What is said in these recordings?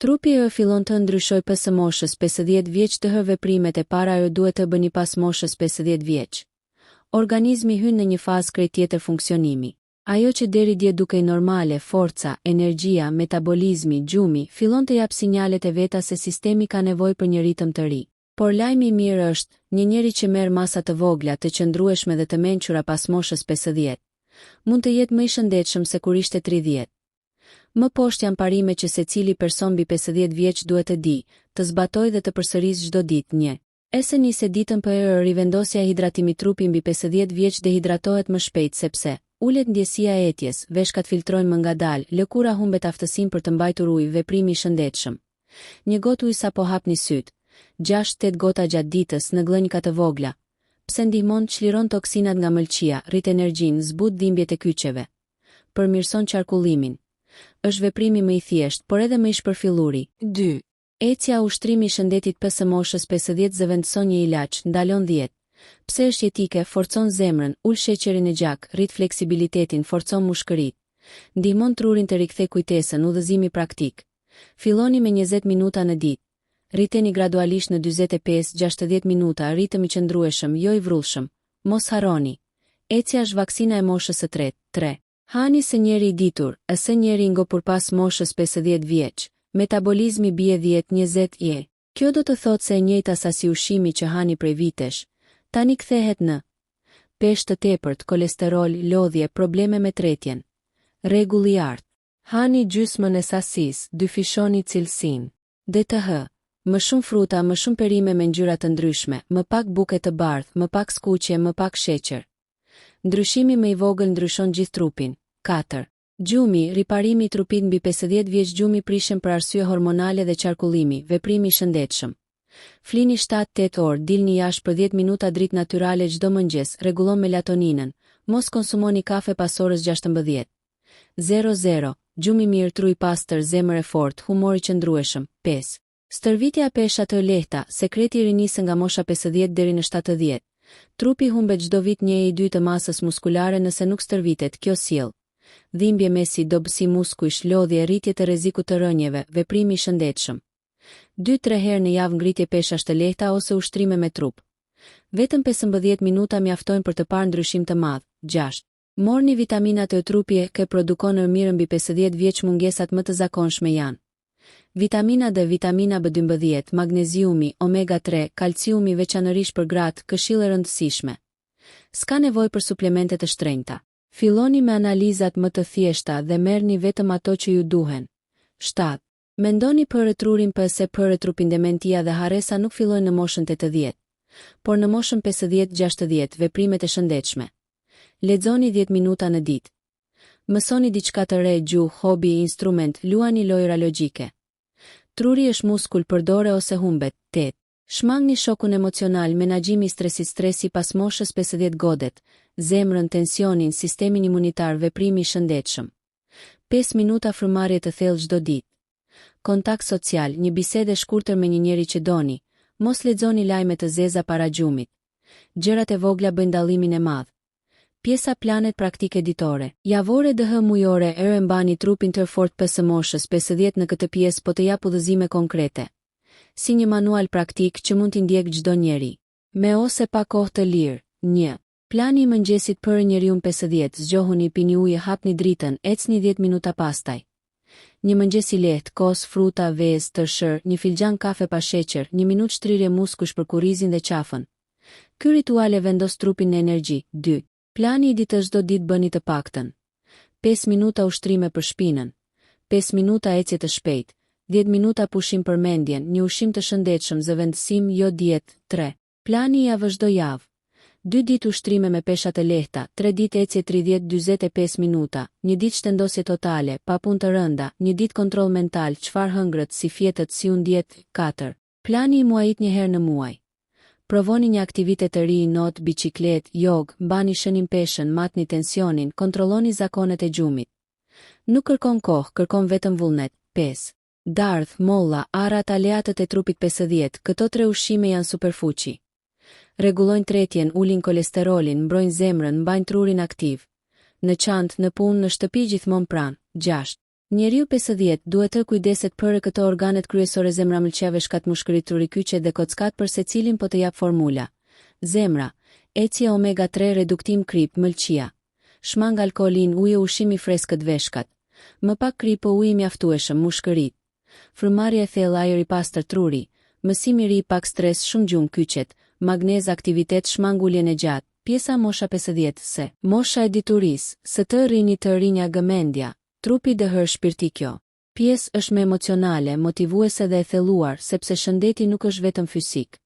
Trupi ynë fillon të ndryshojë pas moshës 50 vjeç të hë veprimet e para ynë duhet të bëni pas moshës 50 vjeç. Organizmi hyn në një fazë krejt tjetër funksionimi. Ajo që deri dje dukej normale, forca, energjia, metabolizmi, gjumi, fillon të jap sinjalet e veta se sistemi ka nevojë për një ritëm të ri. Por lajmi i mirë është, një njeri që merr masa të vogla, të qëndrueshme dhe të mençura pas moshës 50, mund të jetë më i shëndetshëm se kur ishte 30. Më poshtë janë parime që secili person mbi 50 vjeç duhet të di, të zbatojë dhe të përsërisë çdo ditë një. Ese njëse ditën për rivendosja e hidratimit trupi mbi 50 vjeç dehidratohet më shpejt sepse ulet ndjesia e etjes, veshkat filtrojnë më ngadalë, lëkura humbet aftësinë për të mbajtur ujë, veprimi i shëndetshëm. Një gotë ujë sapo hapni syt, 6-8 gota gjatë ditës në glënjka të vogla. Pse ndihmon, çliron toksinat nga mëlçia, rrit energjinë, zbut dhimbjet e kyçeve. Përmirëson qarkullimin. Është veprimi më i thjeshtë, por edhe më i shpërfilluri. 2. Ecja ushtrimi i shëndetit pas moshës 50 zëvendëson një ilaç, ndalon 10. Pse është jetike, forcon zemrën, ul sheqerin e gjak, rrit fleksibilitetin, forcon mushkëritë. Ndihmon trurin të rikthej kujtesën, udhëzimi praktik. Filloni me 20 minuta në ditë. Rriteni gradualisht në 45-60 minuta, ritëm i qëndrueshëm, jo i vrullshëm. Mos harroni. Ecja është vaksina e moshës së tretë. 3. Hani së njeri i ditur, ose njeri ngopur pas moshës 50 vjeç. Metabolizmi bie 10-20 je. Kjo do të thotë se e njëjta sasi ushqimi që hani prej vitesh, tani kthehet në peshë të tepërt, kolesterol, lodhje, probleme me tretjen. Rregulli i artë. Hani gjysmën e sasisë, dyfishoni cilësinë. DTH. Më shumë fruta, më shumë perime me ngjyra të ndryshme, më pak buke të bardhë, më pak skuqje, më pak sheqer. Ndryshimi më i vogël ndryshon gjithë trupin. 4. Gjumi, riparimi i trupit mbi 50 vjeç. Gjumi prishem për arsye hormonale dhe qarkullimi, veprimi i shëndetshëm. Flini 7-8 orë, dilni jashtë për 10 minuta dritë natyrale çdo mëngjes, rregullon melatoninën, mos konsumoni kafe pas orës 16. 0. Gjumi mirë, tru i pastër, zemër e fortë, humor i qëndrueshëm. 5. Stërvitja e pesha të lehta, sekreti i rinisë nga mosha 50 deri në 70. Trupi humbet çdo vit 1/2 të masës muskulare nëse nuk stërvitet, kjo sjell dhimbje mesi, dobësi muskujsh, lodhje, rritje të rrezikut të rënjeve, veprimi i shëndetshëm. 2-3 herë në javë ngritje peshash të lehta ose ushtrime me trup. Vetëm 15 minuta mjaftojnë për të parë ndryshim të madh. 6. Morni vitaminat e trupi që produkon në mirë mbi 50 vjeç. Mungesat më të zakonshme janë vitamina D, vitamina B12, magneziumi, omega 3, kalciumi veçanërisht për gratë, këshillë e rëndësishme. S'ka nevojë për suplemente të shtrenjta. Filloni me analizat më të thjeshta dhe merrni vetëm ato që ju duhen. 7. Mendoni për trurin pëse për trupin dementia dhe haresa nuk fillojnë në moshën 80, por në moshën 50-60, veprimet e shëndetshme. Lexoni 10 minuta në ditë. Mësoni diçka të re, gjuhë, hobi, instrument, luani lojra logjike. Truri është muskull, përdore ose humbet. 8. Shmangni shokun emocional, menaxhimi i stresit. Stresi pas moshës 50 godet zemrën, tensionin, sistemin imunitar, veprimi i shëndetshëm. 5 minuta frymëmarrje të thellë çdo ditë. Kontakt social, një bisedë e shkurtër me një njeri që doni. Mos lexoni lajme të zeza para gjumit. Gjërat e vogla bëjnë dallimin e madh. Pjesa planet praktike ditore. Javore DH mujore mbani trupin të fort pas moshës 50 në këtë pjesë po të jap udhëzime konkrete. Si një manual praktik që mund t'i ndjek çdo njeri. Me ose pa kohë të lirë. 1. Plani i mëngjesit për njeriun 50, zgjohuni, pini ujë, hapni dritën, ecni 10 minuta pastaj. Një mëngjes i lehtë, kos, fruta, vezë, tërshër, një filxhan kafe pa sheqer, 1 minutë shtrirje muskush për kurrizin dhe qafën. Ky ritual e vendos trupin në energji. 2. Plani i ditës, çdo ditë bëni të paktën 5 minuta ushtrime për shpinën, 5 minuta ecje të shpejtë, 10 minuta pushim për mendjen, një ushqim të shëndetshëm, zëvendësim, jo dietë. 3. Plani i javës çdo javë. 2 ditë ushtrime me pesha të lehta, 3 ditë ecje 30-45 minuta, 1 ditë shtendosje totale, pa punë të rënda, 1 ditë kontroll mental, çfarë hëngrët, si fjetët, si unë dietë. 4. Plani i muajit një herë në muaj. Provoni një aktivitet të ri, not, biçiklet, jog, mbani shënim peshën, matni tensionin, kontrolloni zakonet e gjumit. Nuk kërkon kohë, kërkon vetëm vullnet. 5. Dardh, molla, arrat, aleatët e trupit 50, këto 3 ushqime janë superfuqi. Rregullojnë tretjen, ulin kolesterolin, mbrojnë zemrën, mbajnë trurin aktiv. Në çantë, në punë, në shtëpi, gjithmonë pranë. 6. Njeriu 50 duhet të kujdeset për këto organet kryesore: zemra, mëlçeve, shkat, mushkëri, truri, kyçe dhe kockat, për secilin po të jap formula. Zemra, ecje omega-3, reduktim krip, mëlçia. Shmang alkoolin, ujë, ushqimi freskët, veshkat. Më pak krip o ujë mjaftueshëm, mushkërit. Frymëmarrja e thellë, ajër i pastër, truri. Mësim i ri, pak stres, shumë gjumë, kyçet. Magnez, aktivitet, shmang uljen e gjatë. Pjesa mosha 50 se. Mosha e dituris, së të rinj të rinja gëmendja. Trupi dëhër, shpirti. Kjo pjesë është më emocionale, motivuese dhe e thelluar, sepse shëndeti nuk është vetëm fizik.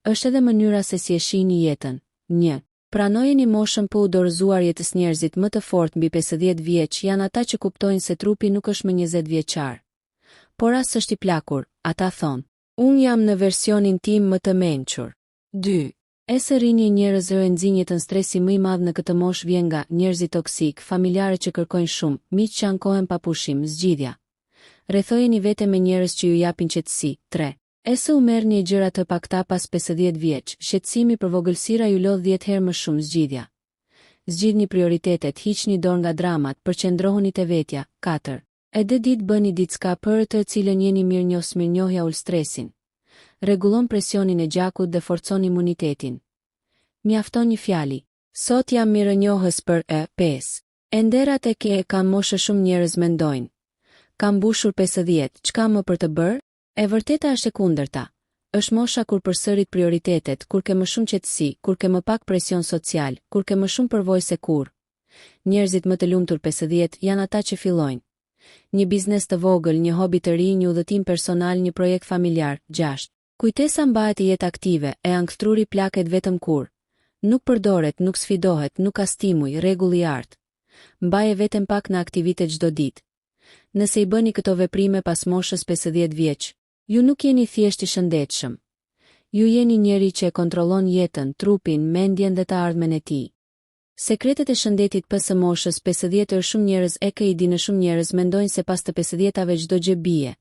Është edhe mënyra se si e shihni jetën. 1. Pranojeni moshën po u dorëzuar jetës. Njerëzit më të fortë mbi 50 vjeç janë ata që kuptojnë se trupi nuk është më 20 vjeçar. Por as është i plakur, ata thonë: unë jam në versionin tim më të mençur. 2. Së rinj njerëz nxinjetën. Stresi më i madh në këtë moshë vjen nga njerëzit toksik, familjarë që kërkojnë shumë, miq që ankohen pa pushim, zgjidhja. Rrethojeni vete me njerëz që ju japin qetësi. 3. U merrni gjëra të pakta pas 50 vjeç. Shqetësimi për vogëlsira ju lodh 10 herë më shumë. Zgjidhja. Zgjidhni prioritetet, hiqni dorë nga dramat, përqendrohuni te vetja. 4. Ditë bëni diçka për të cilën jeni mirënjohës. Mirënjohja ul stresin. Rregullon presionin e gjakut dhe forcon imunitetin. Mjafton një fjali: sot jam mirënjohës për 5. Enderat e ke kam moshë. Shumë njerëz mendojnë: kam mbushur 50, çka më për të bërë? E vërteta është e kundërta. Është mosha kur përsërit prioritetet, kur ke më shumë qetësi, kur ke më pak presion social, kur ke më shumë përvojë se kur. Njerëzit më të lumtur 50 janë ata që fillojnë një biznes të vogël, një hobi të ri, një udhëtim personal, një projekt familjar. 6. Kujtesa mbahet i jetë aktive, e ankthtruri plaket vetëm kur nuk përdoret, nuk sfidohet, nuk ka stimuj, rregull i artë. Mbaje vetëm pak në aktivitet çdo ditë. Nëse i bëni këto veprime pas moshës 50 vjeç, ju nuk jeni thjesht i shëndetshëm. Ju jeni njeri që e kontrollon jetën, trupin, mendjen dhe të ardhmen e tij. Sekretet e shëndetit pas moshës 50. Shumë njerëz i dinë. Shumë njerëz mendojnë se pas të 50-tave çdo gjë bie,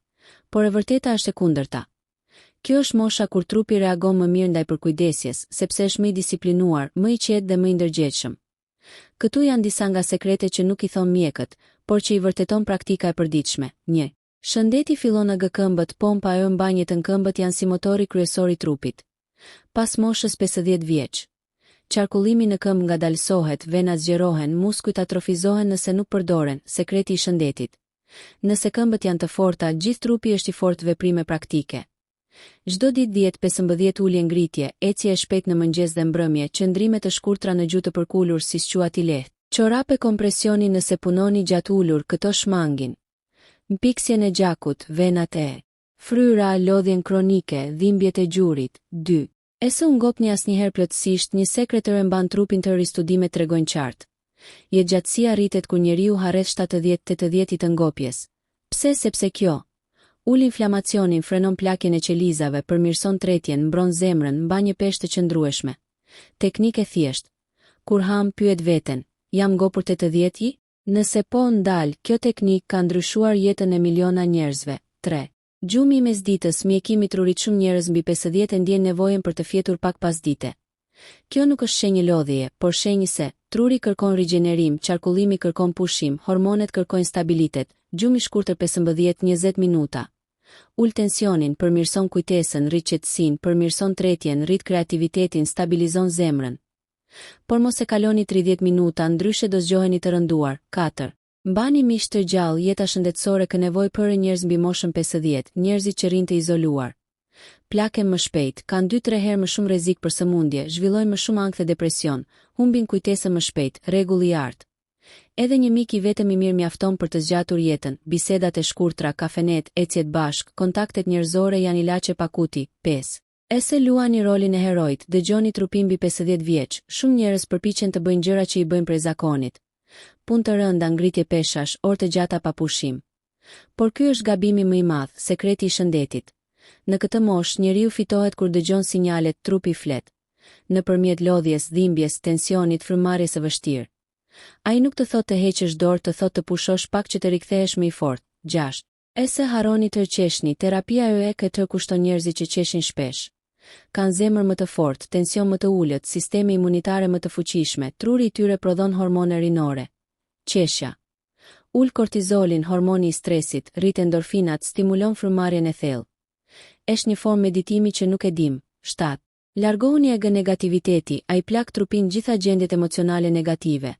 por e vërteta është e kundërta. Kjo është mosha kur trupi reagon më mirë ndaj përkujdesjes, sepse është më i disiplinuar, më i qetë dhe më i ndërgjegjshëm. Këtu janë disa nga sekretet që nuk i thon mjekët, por që i vërteton praktika e përditshme. 1. Shëndeti fillon nga këmbët, pompa e mbanjet në këmbët janë si motori kryesor i trupit. Pas moshës 50 vjeç, qarkullimi në këmbë ngadalësohet, venat zgjerohen, muskujt atrofizohen nëse nuk përdoren. Sekreti i shëndetit. Nëse këmbët janë të forta, gjithë trupi është i fortë. Veprime praktike. Çdo ditë 10-15 ulje ngritje, ecje e shpejtë në mëngjes dhe mbrëmje, qëndrime të shkurtra në gjuhë të përkulur si squat i lehtë. Çorape kompresioni nëse punoni gjatë ulur, këto shmangin mpiksjen e gjakut, venat e fryra, lodhjen kronike, dhimbjet e gjurit. 2. U ngopni asnjëherë plotësisht. Një sekret e mban trupin të ristudimet tregojnë qartë. Jetëgjatësia rritet kur njeriu harret 70-80 të ngopjes. Pse? Sepse kjo ul inflamacionin, frenon plakjen e qelizave, përmirëson tretjen, mbron zemrën, mban një peshë të qëndrueshme. Teknikë e thjeshtë. Kur ham, pyet veten: jam ngopur 80? Nëse po, ndal. Kjo teknikë ka ndryshuar jetën e miliona njerëzve. 3. Gjumi i mesditës. Mjekimi trurit. Shumë njerëz mbi 50 ndjejnë nevojën për të fjetur pak pas dite. Kjo nuk është shenjë lodhje, por shenjë se truri kërkon rigjenerim, qarkullimi kërkon pushim, hormonet kërkojnë stabilitet. Gjumi i shkurtër 15-20 minuta. Ul tensionin, përmirëson kujtesën, rrit qetësinë, përmirëson tretjen, rrit kreativitetin, stabilizon zemrën. Por mos e kaloni 30 minuta, ndryshe do zgjoheni të rënduar. 4. Mbani mish të gjallë. Jeta shëndetësore ka nevojë për njerëz mbi moshën 50, njerëzit që rrinë të izoluar. Plaken më shpejt, kanë 2-3 herë më shumë rrezik për sëmundje, zhvillojnë më shumë ankth dhe depresion, humbin kujtesën më shpejt. Rregull i artë. Edhe një mik i vetëm i mirë mjafton për të zgjatur jetën. Bisedat e shkurtra, kafenet, ecjet bashk, kontaktet njerëzore janë ilaçe pa kuti. 5. Luani rolin e heroit. Dëgjoni trupin mbi 50 vjeç. Shumë njerëz përpiqen të bëjnë gjëra që i bëjnë prej zakonit. Punë të rënda, ngritje peshash, orë të gjata pa pushim. Por ky është gabimi më i madh, sekreti i shëndetit. Në këtë moshë njeriu fitohet kur dëgjon sinjalet, trupi flet. Nëpërmjet lodhjes, dhimbjes, tensionit, frymëmarrjes së vështirë. Ai nuk të thotë të heqësh dorë, të thotë të pushosh pak që të rikthehesh më i fortë. 6. Harroni të qeshni. Terapia EECT kushton njerëzit që qeshin shpesh. Kanë zemër më të fortë, tension më të ulët, sistemi imunitare më të fuqishme, truri i tyre prodhon hormone rinore. Qeshja Ul kortizolin, hormoni i stresit, rrit endorfinat, stimulon frymëmarrjen e thellë. Është një formë meditimi që nuk e dim. 7. Largohuni nga negativiteti, ai plak trupin gjitha gjendjet emocionale negative.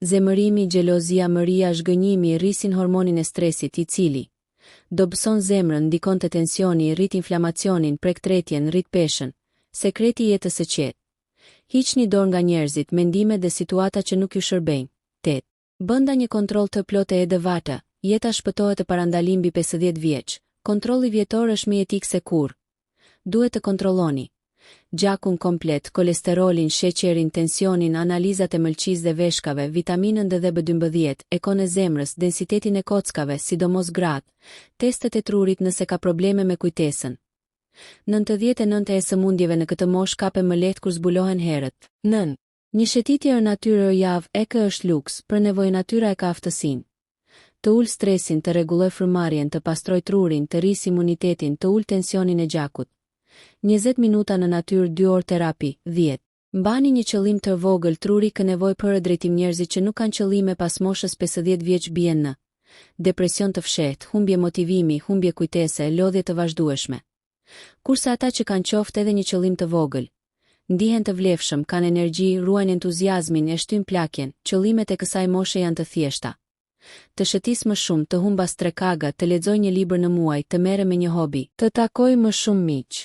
Zemërimi, xhelozia, mëria, zhgënjimi rrisin hormonin e stresit, i cili dobëson zemrën, ndikon te tensioni, rrit inflamacionin, prek tretjen, rrit peshën. Sekreti i jetës së qetë. Hiqni dorë nga njerëzit, mendimet dhe situata që nuk ju shërbejnë. 8. Bënda një kontroll të plotë e devata, jeta shpëtohet të parandalim mbi 50 vjeç. Kontrolli vjetor është më etik se kurrë. Duhet të kontrolloni gjakun komplet, kolesterolin, sheqerin, tensionin, analizat e mëlçisë dhe veshkave, vitaminën D dhe B12, ekon e zemrës, densitetin e kockave, sidomos gratë, testet e trurit nëse ka probleme me kujtesën. 99% e sëmundjeve në këtë moshë kapen më lehtë kur zbulohen herët. 9. Një shëtitje në natyrë javë eke është luks, për nevojë natyra e ka aftësinë. Të ul stresin, të rregulloj frymëmarrjen, të pastroj trurin, të rrisë imunitetin, të ul tensionin e gjakut. 20 minuta në natyrë, 2 orë terapi. 10. Mbani një qëllim të vogël, truri ka nevojë për drejtim. Njerëzit që nuk kanë qëllime pas moshës 50 vjeç bien në depresion të fshehtë, humbje motivimi, humbje kujtese, lodhje të vazhdueshme. Kurse ata që kanë qoftë edhe një qëllim të vogël, ndihen të vlefshëm, kanë energji, ruajnë entuziazmin, e shtyn plakjen. Qëllimet e kësaj moshe janë të thjeshta. Të shëtis më shumë, të humbas 3 kaga, të lexoj një libër në muaj, të merre me një hobi, të takoj më shumë miq.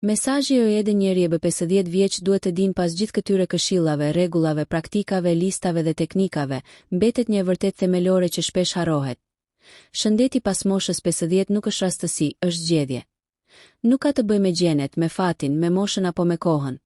Mesazhi i edhe njeri e bë 50 vjeç duhet të dinë pas gjithë këtyre këshillave, rregullave, praktikave, listave dhe teknikave, mbetet një e vërtet themelore që shpesh harrohet. Shëndeti pas moshës 50 nuk është rastësi, është zgjedhje. Nuk ka të bëjë me gjenet, me fatin, me moshën apo me kohën.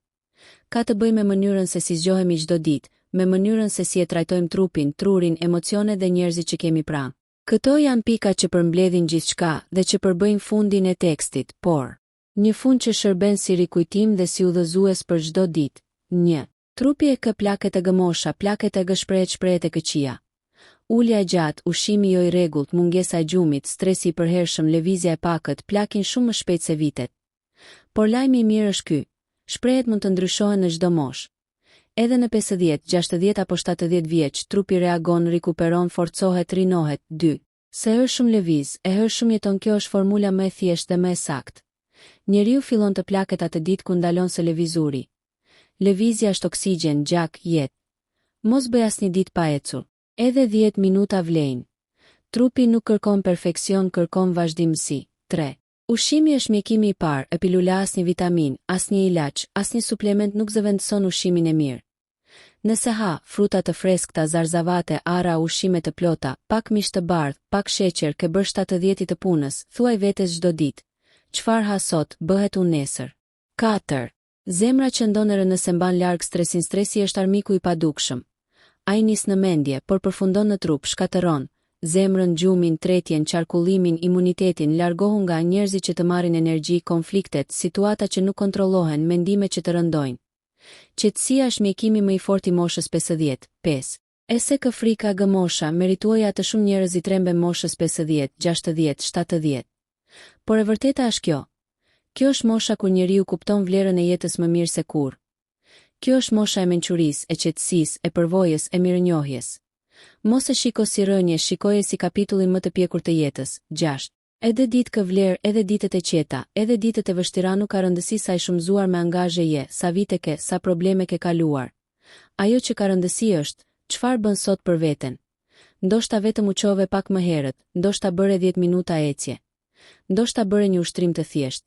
Ka të bëjë me mënyrën se si zgjohemi çdo ditë, me mënyrën se si e trajtojmë trupin, trurin, emocionet dhe njerëzit që kemi pranë. Këto janë pikat që përmbledhin gjithçka dhe që përbëjnë fundin e tekstit, por një fund që shërben si rikujtim dhe si udhëzues për çdo ditë. 1. Trupi e ka plaket e gëmosha, plaket e shprehet e këqija. Ulja e gjatë, ushqimi jo i rregullt, mungesa e gjumit, stresi i përhershëm, lëvizja e pakët, plakin shumë më shpejt se vitet. Por lajmi i mirë është ky. Shprehet mund të ndryshohen në çdo moshë. Edhe në 50, 60 apo 70 vjeç, trupi reagon, rikuperon, forcohet, rinohet. 2. Se hershëm lëviz, e hershëm jeton. Kjo është formula më e thjeshtë dhe më e saktë. Njeriu fillon të plaket atë ditë kur ndalon së lëvizuri. Lëvizja është oksigjen, gjak, jetë. Mos bëj asnjë ditë pa ecur. Edhe 10 minuta vlejnë. Trupi nuk kërkon perfeksion, kërkon vazhdimsi. 3. Ushqimi është mjekimi i parë, e pilula, asnjë vitamin, asnjë ilaç, asnjë suplement nuk zëvendëson ushqimin e mirë. Nëse ha fruta të freskëta, zarzavate, ara, ushqime të plota, pak mish të bardh, pak sheqer, ke bërë 70 të punës, thuaj vetes çdo ditë. Çfarë ha sot, bëhet unë nesër. 4. Zemra që ndonërë nëse mban larg stresin. Stresi është armiku i padukshëm. Ai nis në mendje, por përfundon në trup, shkatëron zemrën, gjumin, tretjen, qarkullimin, imunitetin. Largohu nga njerëzit që të marrin energji, konfliktet, situata që nuk kontrollohen, mendime që të rëndojnë. Qetësia është mjekimi më i fortë i moshës 50. 5. Ese kë frika gëmosha, merituoja të shumë njerëz i tremben moshës 50, 60, 70. Por e vërteta është kjo. Kjo është mosha kur njeriu kupton vlerën e jetës më mirë se kurrë. Kjo është mosha e mençurisë, e qetësisë, e përvojës, e mirënjohjes. Mos e shiko si rënje, shikoje si kapitullin më të pjekur të jetës. 6. Edhe ditë kë vlerë, edhe ditët e qeta, edhe ditët e vështira nuk ka rëndësi sa i shumëzuar me angazhe je, sa vite ke, sa probleme ke kaluar. Ajo që ka rëndësi është, çfarë bën sot për veten. Ndoshta vetëm u çove pak më herët, ndoshta bëre 10 minuta ecje. Ndoshta bëre një ushtrim të thjeshtë.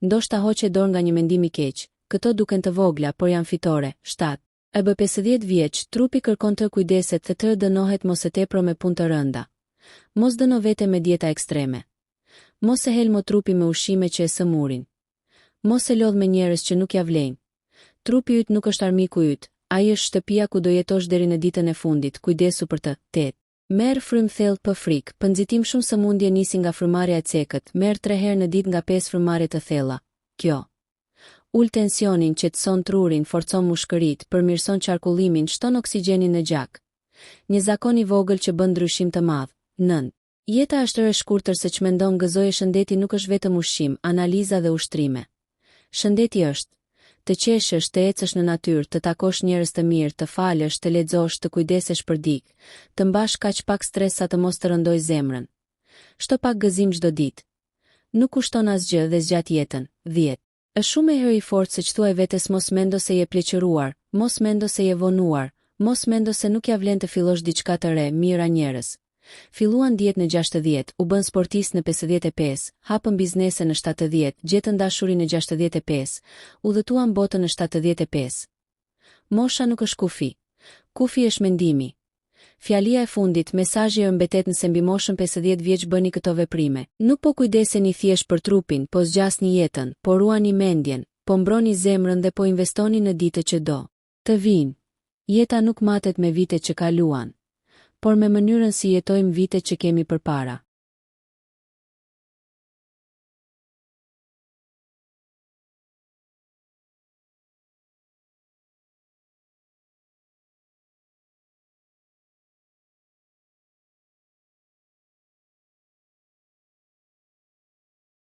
Ndoshta hoqe dorë nga një mendim i keq. Këto duken të vogla, por janë fitore. 7. E bë 50 vjeç, trupi kërkon të kujdeset dhe të dënohet mos e tepro me punë të rënda. Mos dëno vete me dieta ekstreme. Mos e helmo trupi me ushqime që e sëmurin. Mos e lodh me njerëz që nuk ja vlejnë. Trupi yt nuk është armiku yt, ai është shtëpia ku do jetosh deri në ditën e fundit. Kujdesu për të. 8. Merr frym thellë për frikë, për nxitim shumë sëmundje nisi nga frymarrja e cekët, merr 3 herë në ditë nga 5 frymarrje të thella. Kjo ul tensionin, qetëson trurin, forcon mushkërit, përmirëson qarkullimin, shton oksigjenin në gjak. Një zakon i vogël që bën ndryshim të madh. 9. Jeta është e shkurtër se ç'mendon. Gëzoje. Shëndeti nuk është vetëm ushqim, analiza dhe ushtrime. Shëndeti është të qeshësh, të ecësh në natyrë, të takosh njerëz të mirë, të falësh, të lexosh, të kujdesesh për dikë, të mbash kaq pak stres sa të mos të rëndoj zemrën. Shto pak gëzim çdo ditë. Nuk kushton asgjë dhe zgjat jetën. 10. Është shumë e herë i fortë se që thuaj vetes mos mendo se je pleqëruar, mos mendo se je vonuar, mos mendo se nuk ja vlen të fillosh diçka të re. Mira njerëz filluan dietë në 60, u bën sportist në 55, hapën biznese në 70, gjetën dashuri në 65, udhëtuan botën në 75. Mosha nuk është kufi. Kufi është mendimi. Fjalia e fundit, mesazhi është mbetet nëse mbi moshën 50 vjeç bëni këto veprime. Nuk po kujdeseni thjesht për trupin, po zgjasni jetën, po ruani mendjen, po mbroni zemrën dhe po investoni në ditët që do të vinë. Jeta nuk matet me vitet që kaluan, por me mënyrën si jetojmë vitet që kemi përpara.